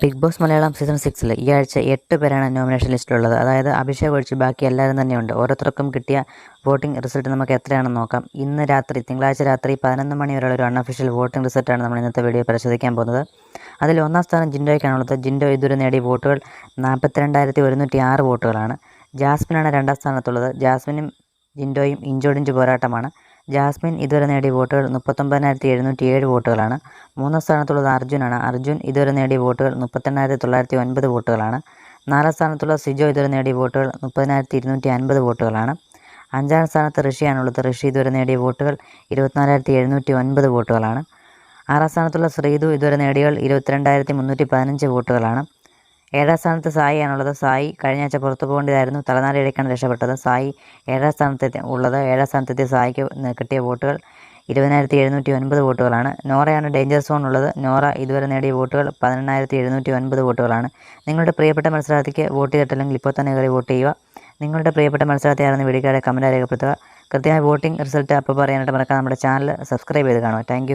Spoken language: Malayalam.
ബിഗ് ബോസ് മലയാളം സീസൺ 6 ഈ ആഴ്ച 8 പേരാണ് നോമിനേഷൻ ലിസ്റ്റിലുള്ളത്. അതായത് അഭിഷേക് ഒഴിച്ച് ബാക്കി എല്ലാവരും തന്നെയുണ്ട്. ഓരോരുത്തർക്കും കിട്ടിയ വോട്ടിംഗ് റിസൾട്ട് നമുക്ക് എത്രയാണെന്ന് നോക്കാം. ഇന്ന് രാത്രി തിങ്കളാഴ്ച രാത്രി 11 മണി വരെയുള്ള ഒരു അൺഒഫീഷ്യൽ വോട്ടിംഗ് റിസൾട്ടാണ് നമ്മൾ ഇന്നത്തെ വീഡിയോ പരിശോധിക്കാൻ പോകുന്നത്. അതിൽ ഒന്നാം സ്ഥാനം ജിൻഡോയ്ക്കാണുള്ളത്. ജിൻഡോ ഇതുവരെ നേടിയ വോട്ടുകൾ 42,106 വോട്ടുകളാണ്. ജാസ്മിനാണ് രണ്ടാം സ്ഥാനത്തുള്ളത്. ജാസ്മിനും ജിൻഡോയും ഇഞ്ചോടിഞ്ച് പോരാട്ടമാണ്. ജാസ്മിൻ ഇതുവരെ നേടിയ വോട്ടുകൾ 39,707 വോട്ടുകളാണ്. മൂന്നാം സ്ഥാനത്തുള്ളത് അർജുനാണ്. അർജുൻ ഇതുവരെ നേടിയ വോട്ടുകൾ 38,909 വോട്ടുകളാണ്. നാലാം സ്ഥാനത്തുള്ള സിജോ ഇതുവരെ നേടിയ വോട്ടുകൾ 30,250 വോട്ടുകളാണ്. അഞ്ചാം സ്ഥാനത്ത് ഋഷിയാണുള്ളത്. ഋഷി ഇതുവരെ നേടിയ വോട്ടുകൾ 24,709 വോട്ടുകളാണ്. ആറാം സ്ഥാനത്തുള്ള ശ്രീതു ഇതുവരെ നേടിയ 22,315 വോട്ടുകളാണ്. ഏഴാം സ്ഥാനത്ത് സായി ആണുള്ളത്. സായി കഴിഞ്ഞ ആഴ്ച പുറത്തു പോകേണ്ടതായിരുന്നു. തലനാരി ഇടയ്ക്കാണ് രക്ഷപ്പെട്ടത്. സായി ഏഴാം സ്ഥാനത്തെത്തിയ സായിക്ക് കിട്ടിയ വോട്ടുകൾ 20,709 വോട്ടുകളാണ്. നോറയാണ് ഡേഞ്ചർ സോൺ ഉള്ളത്. നോറ ഇതുവരെ നേടിയ വോട്ടുകൾ 18,709 വോട്ടുകളാണ്. നിങ്ങളുടെ പ്രിയപ്പെട്ട മത്സരാർത്ഥിക്ക് വോട്ട് ചെയ്തിട്ടില്ലെങ്കിൽ ഇപ്പോൾ തന്നെ കയറി വോട്ട് ചെയ്യുക. നിങ്ങളുടെ പ്രിയപ്പെട്ട മത്സരാർത്ഥി ആണെന്ന് വീഡിയോയുടെ കമൻറ്റായി രേഖപ്പെടുത്തുക. കൃത്യമായ വോട്ടിംഗ് റിസൾട്ട് അപ്പോൾ പറയാനായിട്ട് മറക്കാതെ നമ്മുടെ ചാനൽ സബ്സ്ക്രൈബ് ചെയ്ത് കാണുക. താങ്ക്